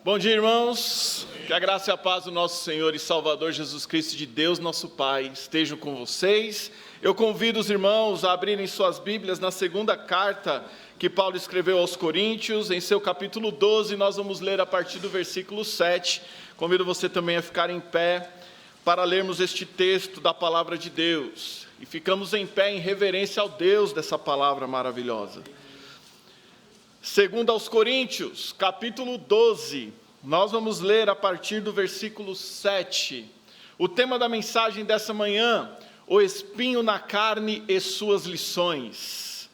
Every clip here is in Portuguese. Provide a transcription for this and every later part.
Bom dia, irmãos. Que a graça e a paz do nosso Senhor e Salvador Jesus Cristo, de Deus nosso Pai, estejam com vocês. Eu convido os irmãos a abrirem suas Bíblias na segunda carta que Paulo escreveu aos Coríntios, em seu capítulo 12, nós vamos ler a partir do versículo 7. Convido você também a ficar em pé para lermos este texto da palavra de Deus. E ficamos em pé em reverência ao Deus dessa palavra maravilhosa. Segundo aos Coríntios, capítulo 12, nós vamos ler a partir do versículo 7. O tema da mensagem dessa manhã, o espinho na carne e suas lições.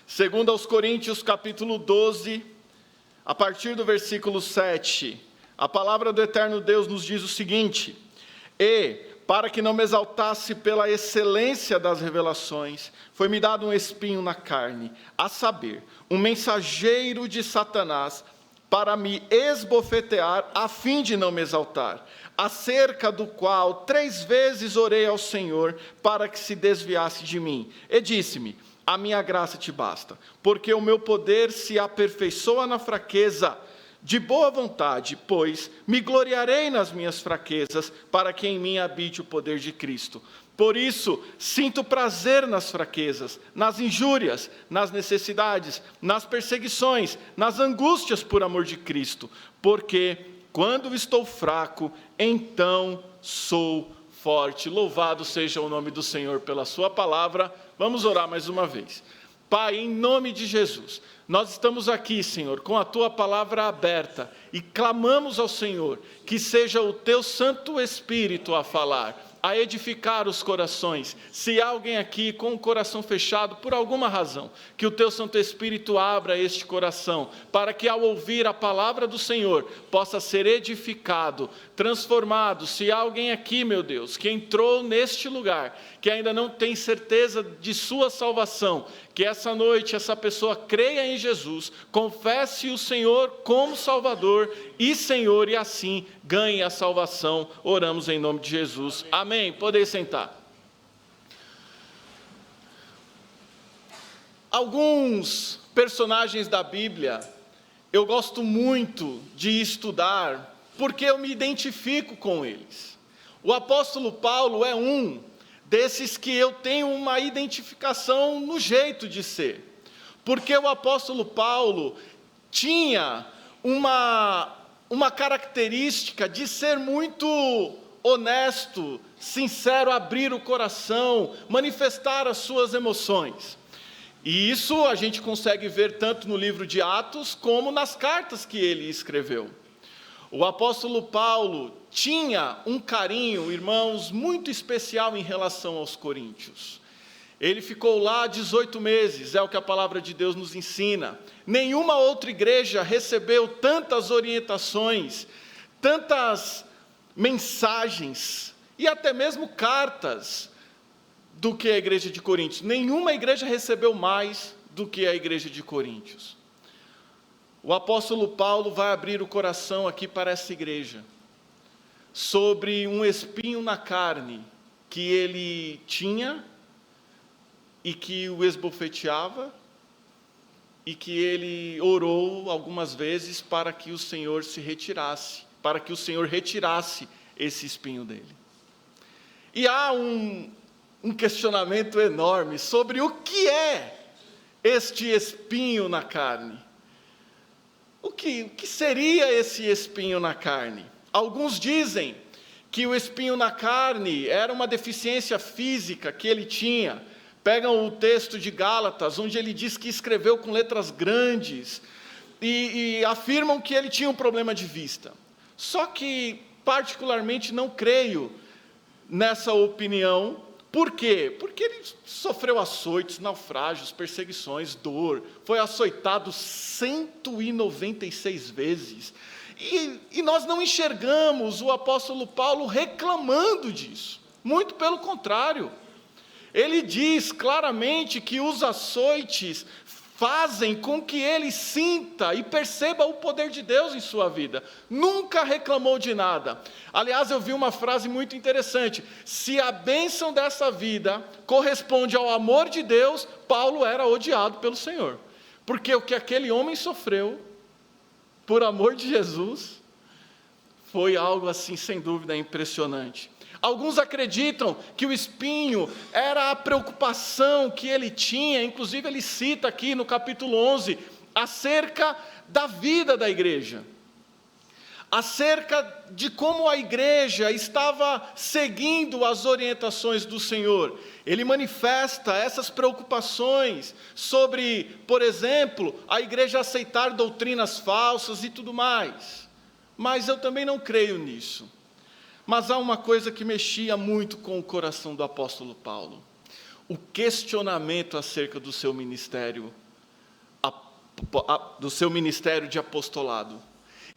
Segundo aos Coríntios, capítulo 12, a partir do versículo 7, a palavra do eterno Deus nos diz o seguinte: E, para que não me exaltasse pela excelência das revelações, foi-me dado um espinho na carne, a saber, um mensageiro de Satanás, para me esbofetear, a fim de não me exaltar, acerca do qual 3 vezes orei ao Senhor, para que se desviasse de mim. E disse-me: a minha graça te basta, porque o meu poder se aperfeiçoa na fraqueza. De boa vontade, pois, me gloriarei nas minhas fraquezas, para que em mim habite o poder de Cristo. Por isso, sinto prazer nas fraquezas, nas injúrias, nas necessidades, nas perseguições, nas angústias por amor de Cristo, porque, quando estou fraco, então sou forte. Louvado seja o nome do Senhor pela sua palavra. Vamos orar mais uma vez. Pai, em nome de Jesus, nós estamos aqui, Senhor, com a Tua palavra aberta e clamamos ao Senhor que seja o Teu Santo Espírito a falar, a edificar os corações. Se há alguém aqui com o coração fechado por alguma razão, que o Teu Santo Espírito abra este coração, para que ao ouvir a palavra do Senhor, possa ser edificado, transformado. Se há alguém aqui, meu Deus, que entrou neste lugar, que ainda não tem certeza de sua salvação, que essa noite essa pessoa creia em Jesus, confesse o Senhor como Salvador e Senhor, e assim ganhe a salvação. Oramos em nome de Jesus. Amém. Podem sentar. Alguns personagens da Bíblia eu gosto muito de estudar, porque eu me identifico com eles. O apóstolo Paulo é um desses que eu tenho uma identificação no jeito de ser, porque o apóstolo Paulo tinha uma característica de ser muito honesto, sincero, abrir o coração, manifestar as suas emoções. E isso a gente consegue ver tanto no livro de Atos, como nas cartas que ele escreveu. O apóstolo Paulo tinha um carinho, irmãos, muito especial em relação aos coríntios. Ele ficou lá 18 meses, é o que a palavra de Deus nos ensina. Nenhuma outra igreja recebeu tantas orientações, tantas mensagens e até mesmo cartas do que a igreja de Coríntios. Nenhuma igreja recebeu mais do que a igreja de Coríntios. O apóstolo Paulo vai abrir o coração aqui para essa igreja, sobre um espinho na carne que ele tinha e que o esbofeteava, e que ele orou algumas vezes para que o Senhor se retirasse, para que o Senhor retirasse esse espinho dele. E há um questionamento enorme sobre o que é este espinho na carne. O que seria esse espinho na carne? Alguns dizem que o espinho na carne era uma deficiência física que ele tinha. Pegam o texto de Gálatas, onde ele diz que escreveu com letras grandes, e afirmam que ele tinha um problema de vista. Só que, particularmente, não creio nessa opinião. Por quê? Porque ele sofreu açoites, naufrágios, perseguições, dor, foi açoitado 196 vezes. E nós não enxergamos o apóstolo Paulo reclamando disso. Muito pelo contrário. Ele diz claramente que os açoites fazem com que ele sinta e perceba o poder de Deus em sua vida. Nunca reclamou de nada. Aliás, eu vi uma frase muito interessante: se a bênção dessa vida corresponde ao amor de Deus, Paulo era odiado pelo Senhor. Porque o que aquele homem sofreu por amor de Jesus foi algo assim, sem dúvida, impressionante. Alguns acreditam que o espinho era a preocupação que ele tinha, inclusive ele cita aqui no capítulo 11, acerca da vida da igreja, acerca de como a igreja estava seguindo as orientações do Senhor. Ele manifesta essas preocupações sobre, por exemplo, a igreja aceitar doutrinas falsas e tudo mais. Mas eu também não creio nisso. Mas há uma coisa que mexia muito com o coração do apóstolo Paulo: o questionamento acerca do seu ministério, de apostolado.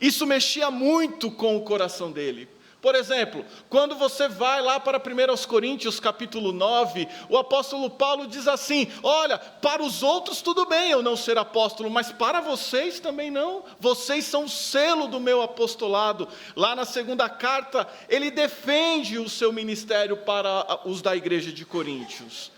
Isso mexia muito com o coração dele. Por exemplo, quando você vai lá para 1 Coríntios capítulo 9, o apóstolo Paulo diz assim: olha, para os outros tudo bem eu não ser apóstolo, mas para vocês também não, vocês são o selo do meu apostolado. Lá na segunda carta, ele defende o seu ministério para os da igreja de Coríntios.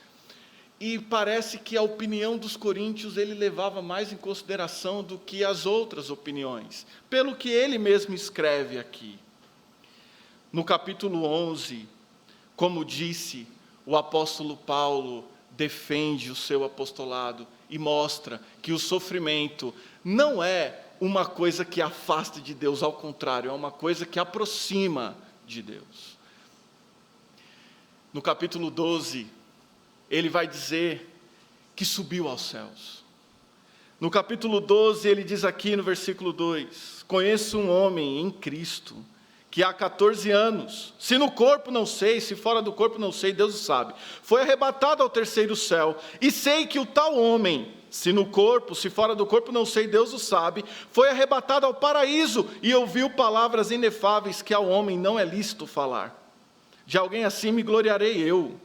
E parece que a opinião dos coríntios ele levava mais em consideração do que as outras opiniões, pelo que ele mesmo escreve aqui. No capítulo 11, como disse, o apóstolo Paulo defende o seu apostolado e mostra que o sofrimento não é uma coisa que afasta de Deus, ao contrário, é uma coisa que aproxima de Deus. No capítulo 12, ele vai dizer que subiu aos céus. No capítulo 12, ele diz aqui no versículo 2: conheço um homem em Cristo, que há 14 anos, se no corpo não sei, se fora do corpo não sei, Deus o sabe, foi arrebatado ao terceiro céu, e sei que o tal homem, se no corpo, se fora do corpo não sei, Deus o sabe, foi arrebatado ao paraíso, e ouviu palavras inefáveis que ao homem não é lícito falar. De alguém assim me gloriarei eu,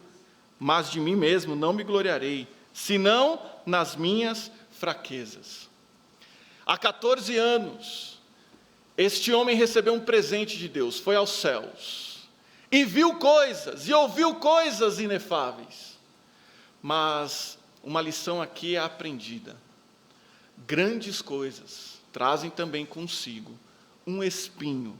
mas de mim mesmo não me gloriarei, senão nas minhas fraquezas. Há 14 anos, este homem recebeu um presente de Deus, foi aos céus, e viu coisas, e ouviu coisas inefáveis. Mas uma lição aqui é aprendida: grandes coisas trazem também consigo um espinho,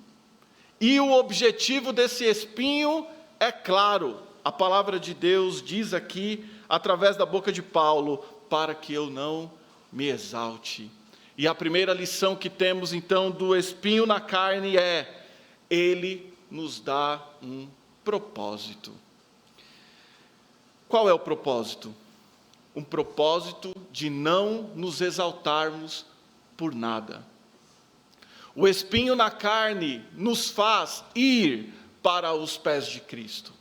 e o objetivo desse espinho é claro, a palavra de Deus diz aqui, através da boca de Paulo, para que eu não me exalte. E a primeira lição que temos então do espinho na carne é: ele nos dá um propósito. Qual é o propósito? Um propósito de não nos exaltarmos por nada. O espinho na carne nos faz ir para os pés de Cristo.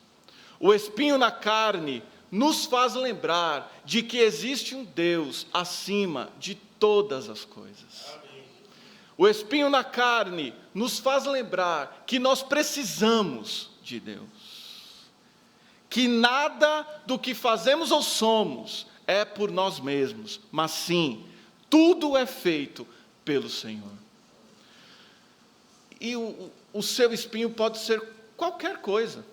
O espinho na carne nos faz lembrar de que existe um Deus acima de todas as coisas. Amém. O espinho na carne nos faz lembrar que nós precisamos de Deus. Que nada do que fazemos ou somos é por nós mesmos, mas sim, tudo é feito pelo Senhor. E o seu espinho pode ser qualquer coisa.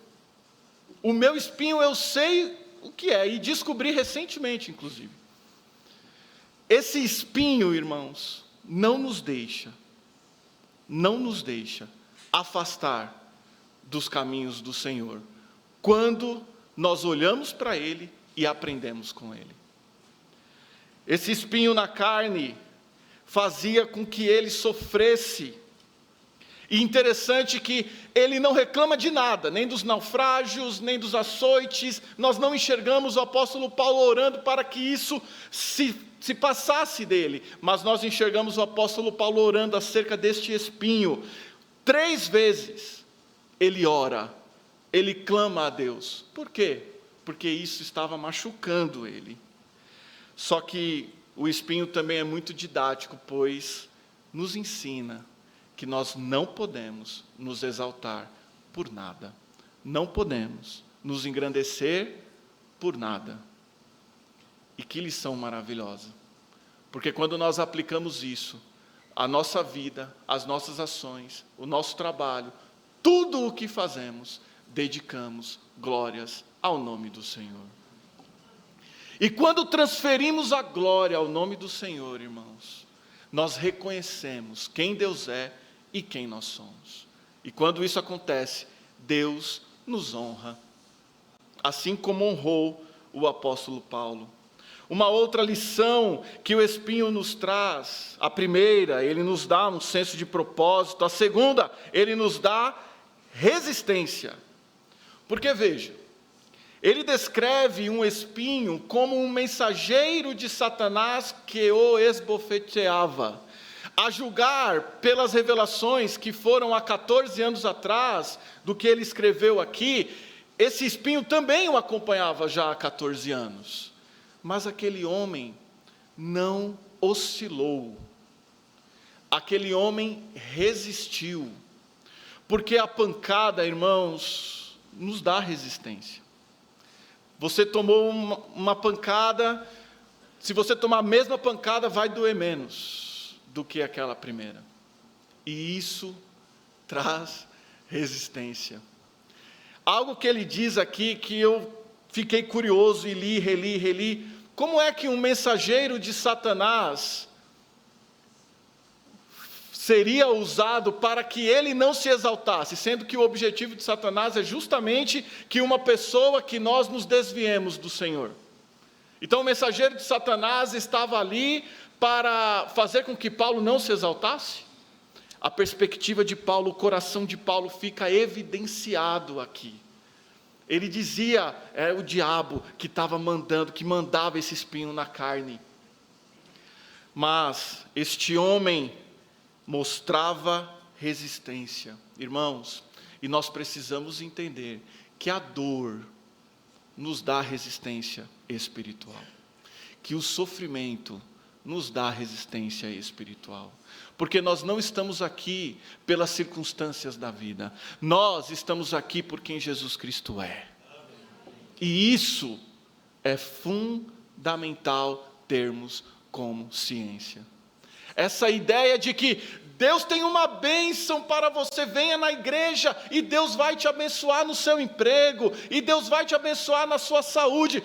O meu espinho eu sei o que é, e descobri recentemente, inclusive. Esse espinho, irmãos, não nos deixa afastar dos caminhos do Senhor, quando nós olhamos para Ele e aprendemos com Ele. Esse espinho na carne fazia com que ele sofresse. E interessante que ele não reclama de nada, nem dos naufrágios, nem dos açoites. Nós não enxergamos o apóstolo Paulo orando para que isso se passasse dele, mas nós enxergamos o apóstolo Paulo orando acerca deste espinho. 3 vezes ele ora, ele clama a Deus. Por quê? Porque isso estava machucando ele. Só que o espinho também é muito didático, pois nos ensina que nós não podemos nos exaltar por nada, não podemos nos engrandecer por nada. E que lição maravilhosa, porque quando nós aplicamos isso, a nossa vida, as nossas ações, o nosso trabalho, tudo o que fazemos, dedicamos glórias ao nome do Senhor. E quando transferimos a glória ao nome do Senhor, irmãos, nós reconhecemos quem Deus é e quem nós somos. E quando isso acontece, Deus nos honra, assim como honrou o apóstolo Paulo. Uma outra lição que o espinho nos traz: a primeira, ele nos dá um senso de propósito; a segunda, ele nos dá resistência. Porque veja, ele descreve um espinho como um mensageiro de Satanás que o esbofeteava. A julgar pelas revelações que foram há 14 anos atrás, do que ele escreveu aqui, esse espinho também o acompanhava já há 14 anos. Mas aquele homem não oscilou. Aquele homem resistiu. Porque a pancada, irmãos, nos dá resistência. Você tomou uma pancada, se você tomar a mesma pancada, vai doer menos do que aquela primeira. E isso traz resistência. Algo que ele diz aqui, que eu fiquei curioso e reli. Como é que um mensageiro de Satanás seria usado para que ele não se exaltasse, sendo que o objetivo de Satanás é justamente que uma pessoa, que nós nos desviemos do Senhor? Então o mensageiro de Satanás estava ali para fazer com que Paulo não se exaltasse? A perspectiva de Paulo, o coração de Paulo fica evidenciado aqui. Ele dizia, é o diabo que estava mandando, que mandava esse espinho na carne. Mas este homem mostrava resistência. Irmãos, e nós precisamos entender que a dor nos dá resistência espiritual. Que o sofrimento nos dá resistência espiritual. Porque nós não estamos aqui pelas circunstâncias da vida. Nós estamos aqui por quem Jesus Cristo é. E isso é fundamental termos como ciência. Essa ideia de que Deus tem uma bênção para você, venha na igreja e Deus vai te abençoar no seu emprego, e Deus vai te abençoar na sua saúde.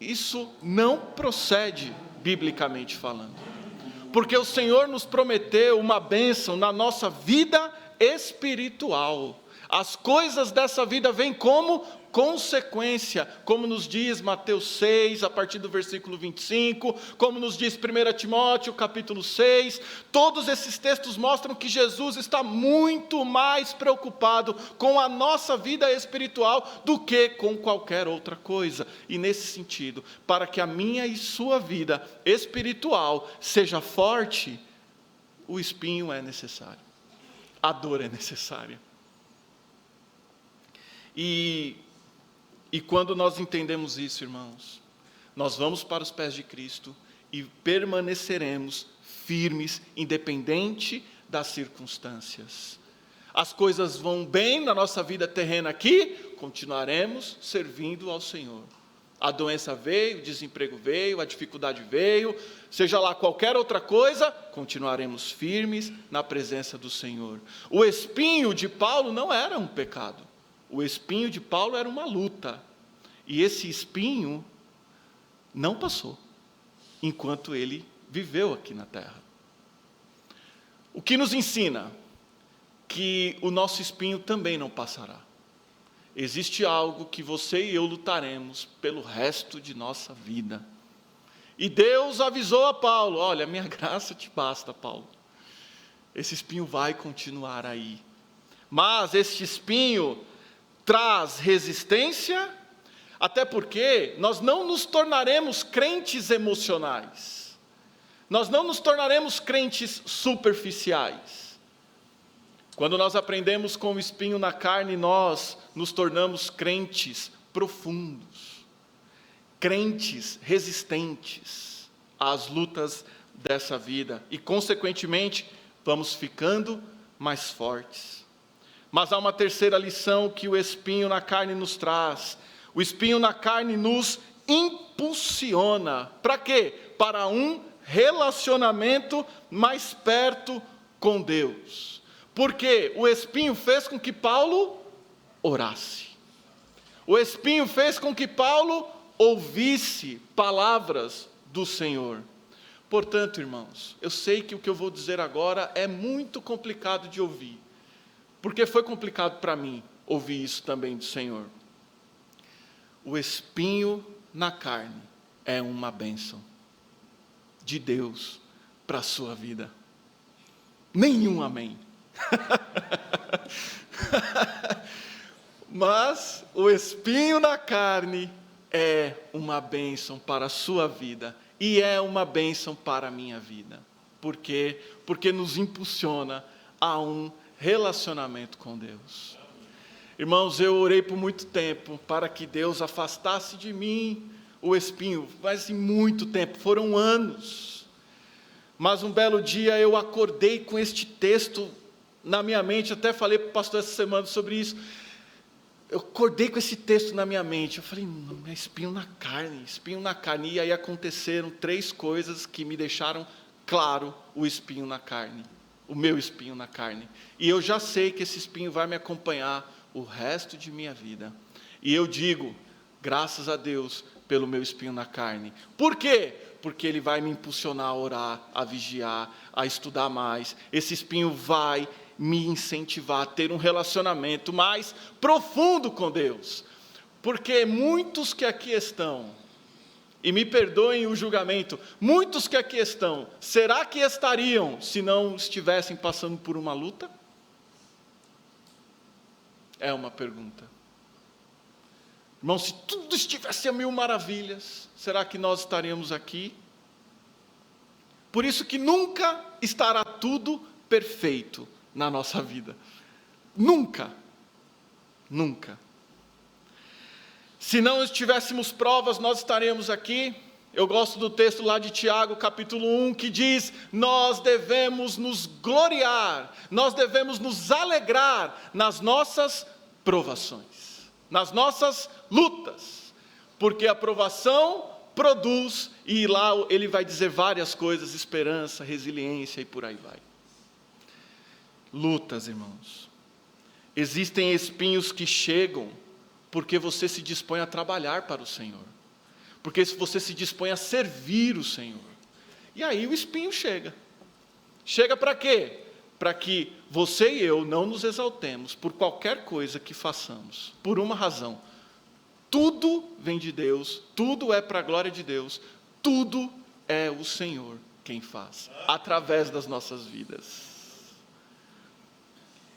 Isso não procede biblicamente falando. Porque o Senhor nos prometeu uma bênção na nossa vida espiritual. As coisas dessa vida vêm como consequência, como nos diz Mateus 6, a partir do versículo 25, como nos diz 1 Timóteo, capítulo 6, todos esses textos mostram que Jesus está muito mais preocupado com a nossa vida espiritual do que com qualquer outra coisa. E nesse sentido, para que a minha e sua vida espiritual seja forte, o espinho é necessário, a dor é necessária. E quando nós entendemos isso, irmãos, nós vamos para os pés de Cristo e permaneceremos firmes, independente das circunstâncias. As coisas vão bem na nossa vida terrena aqui, continuaremos servindo ao Senhor. A doença veio, o desemprego veio, a dificuldade veio, seja lá qualquer outra coisa, continuaremos firmes na presença do Senhor. O espinho de Paulo não era um pecado. O espinho de Paulo era uma luta, e esse espinho não passou, enquanto ele viveu aqui na terra. O que nos ensina? Que o nosso espinho também não passará. Existe algo que você e eu lutaremos pelo resto de nossa vida. E Deus avisou a Paulo, olha, minha graça te basta, Paulo. Esse espinho vai continuar aí. Mas este espinho traz resistência, até porque nós não nos tornaremos crentes emocionais, nós não nos tornaremos crentes superficiais. Quando nós aprendemos com o espinho na carne, nós nos tornamos crentes profundos, crentes resistentes às lutas dessa vida, e consequentemente vamos ficando mais fortes. Mas há uma terceira lição que o espinho na carne nos traz. O espinho na carne nos impulsiona. Para quê? Para um relacionamento mais perto com Deus. Porque o espinho fez com que Paulo orasse. O espinho fez com que Paulo ouvisse palavras do Senhor. Portanto, irmãos, eu sei que o que eu vou dizer agora é muito complicado de ouvir. porque foi complicado para mim ouvir isso também do Senhor. O espinho na carne é uma bênção de Deus para a sua vida. Nenhum amém. Mas o espinho na carne é uma bênção para a sua vida e é uma bênção para a minha vida. Por quê? Porque nos impulsiona a um relacionamento com Deus. Irmãos, eu orei por muito tempo para que Deus afastasse de mim o espinho, mas em muito tempo, foram anos. Mas um belo dia eu acordei com este texto na minha mente, até falei para o pastor essa semana sobre isso. Eu acordei com esse texto na minha mente, eu falei, espinho na carne, e aí aconteceram 3 coisas que me deixaram claro o espinho na carne, o meu espinho na carne, e eu já sei que esse espinho vai me acompanhar o resto de minha vida, e eu digo, graças a Deus, pelo meu espinho na carne. Por quê? Porque ele vai me impulsionar a orar, a vigiar, a estudar mais. Esse espinho vai me incentivar a ter um relacionamento mais profundo com Deus. Porque muitos que aqui estão, e me perdoem o julgamento, muitos que aqui estão, será que estariam se não estivessem passando por uma luta? É uma pergunta. Irmão, se tudo estivesse a 1000 maravilhas, será que nós estaríamos aqui? Por isso que nunca estará tudo perfeito na nossa vida. Nunca. Nunca. Se não tivéssemos provas, nós estaríamos aqui. Eu gosto do texto lá de Tiago, capítulo 1, que diz, nós devemos nos gloriar, nós devemos nos alegrar nas nossas provações, nas nossas lutas, porque a provação produz, e lá ele vai dizer várias coisas, esperança, resiliência e por aí vai. Lutas, irmãos. Existem espinhos que chegam porque você se dispõe a trabalhar para o Senhor, porque você se dispõe a servir o Senhor, e aí o espinho chega. Chega para quê? Para que você e eu não nos exaltemos por qualquer coisa que façamos, por uma razão: tudo vem de Deus, tudo é para a glória de Deus, tudo é o Senhor quem faz, através das nossas vidas.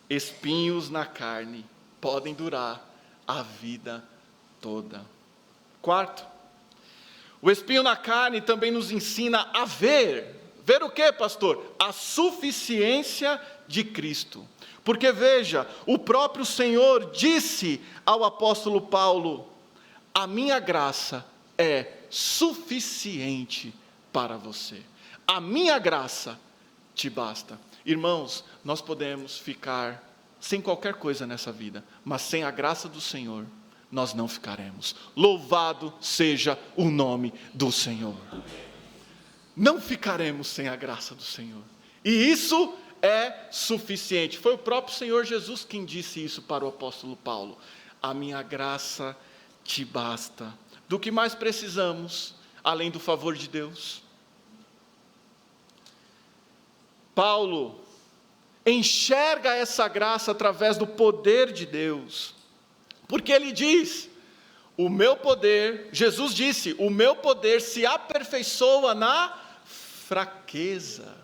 Espinhos na carne podem durar a vida toda. 4, o espinho na carne também nos ensina a ver o que, pastor? A suficiência de Cristo. Porque veja, o próprio Senhor disse ao apóstolo Paulo, a minha graça é suficiente para você. A minha graça te basta. Irmãos, nós podemos ficar sem qualquer coisa nessa vida, mas sem a graça do Senhor, nós não ficaremos. Louvado seja o nome do Senhor. Não ficaremos sem a graça do Senhor. E isso é suficiente. Foi o próprio Senhor Jesus quem disse isso para o apóstolo Paulo. A minha graça te basta. Do que mais precisamos, além do favor de Deus? Paulo enxerga essa graça através do poder de Deus, porque ele diz, o meu poder, Jesus disse, o meu poder se aperfeiçoa na fraqueza.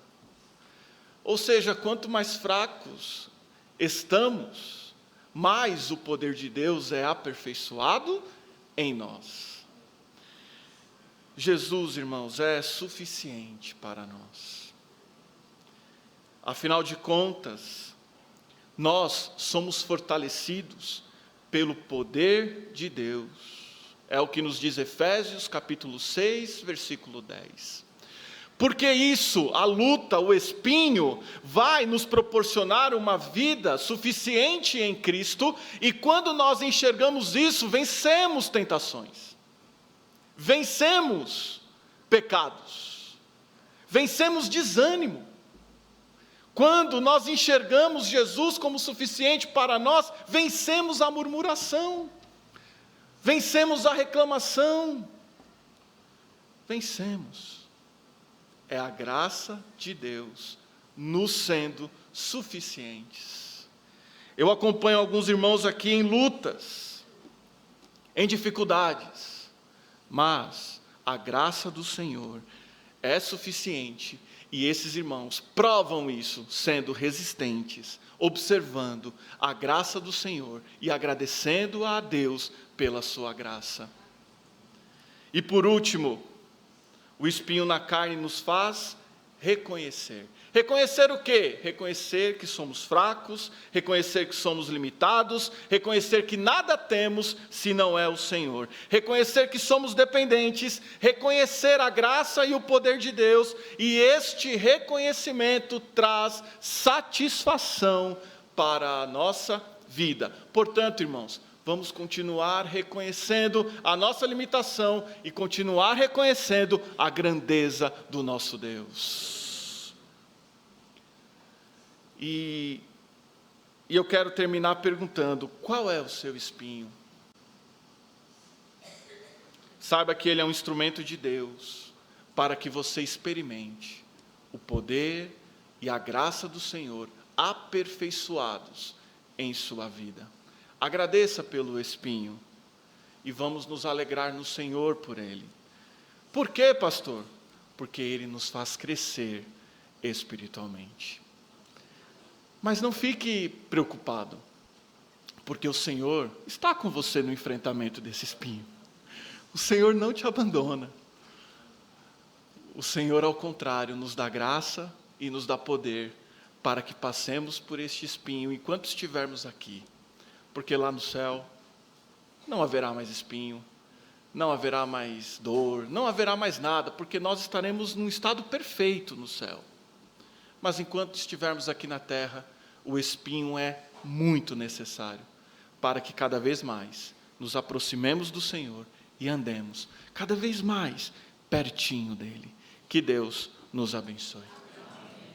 Ou seja, quanto mais fracos estamos, mais o poder de Deus é aperfeiçoado em nós. Jesus, irmãos, é suficiente para nós. Afinal de contas, nós somos fortalecidos pelo poder de Deus. É o que nos diz Efésios capítulo 6, versículo 10. Porque isso, a luta, o espinho, vai nos proporcionar uma vida suficiente em Cristo, e quando nós enxergamos isso, vencemos tentações, vencemos pecados, vencemos desânimo. Quando nós enxergamos Jesus como suficiente para nós, vencemos a murmuração, vencemos a reclamação, vencemos. É a graça de Deus nos sendo suficientes. Eu acompanho alguns irmãos aqui em lutas, em dificuldades, mas a graça do Senhor é suficiente e esses irmãos provam isso sendo resistentes, observando a graça do Senhor e agradecendo a Deus pela sua graça. E por último, o espinho na carne nos faz reconhecer. Reconhecer o quê? Reconhecer que somos fracos, reconhecer que somos limitados, reconhecer que nada temos se não é o Senhor. Reconhecer que somos dependentes, reconhecer a graça e o poder de Deus, e este reconhecimento traz satisfação para a nossa vida. Portanto, irmãos, vamos continuar reconhecendo a nossa limitação e continuar reconhecendo a grandeza do nosso Deus. E eu quero terminar perguntando: qual é o seu espinho? Saiba que ele é um instrumento de Deus para que você experimente o poder e a graça do Senhor aperfeiçoados em sua vida. Agradeça pelo espinho e vamos nos alegrar no Senhor por ele. Por quê, pastor? Porque ele nos faz crescer espiritualmente. Mas não fique preocupado, porque o Senhor está com você no enfrentamento desse espinho. O Senhor não te abandona. O Senhor, ao contrário, nos dá graça e nos dá poder para que passemos por este espinho enquanto estivermos aqui. Porque lá no céu não haverá mais espinho, não haverá mais dor, não haverá mais nada, porque nós estaremos num estado perfeito no céu. Mas enquanto estivermos aqui na terra, o espinho é muito necessário para que cada vez mais nos aproximemos do Senhor e andemos cada vez mais pertinho dele. Que Deus nos abençoe.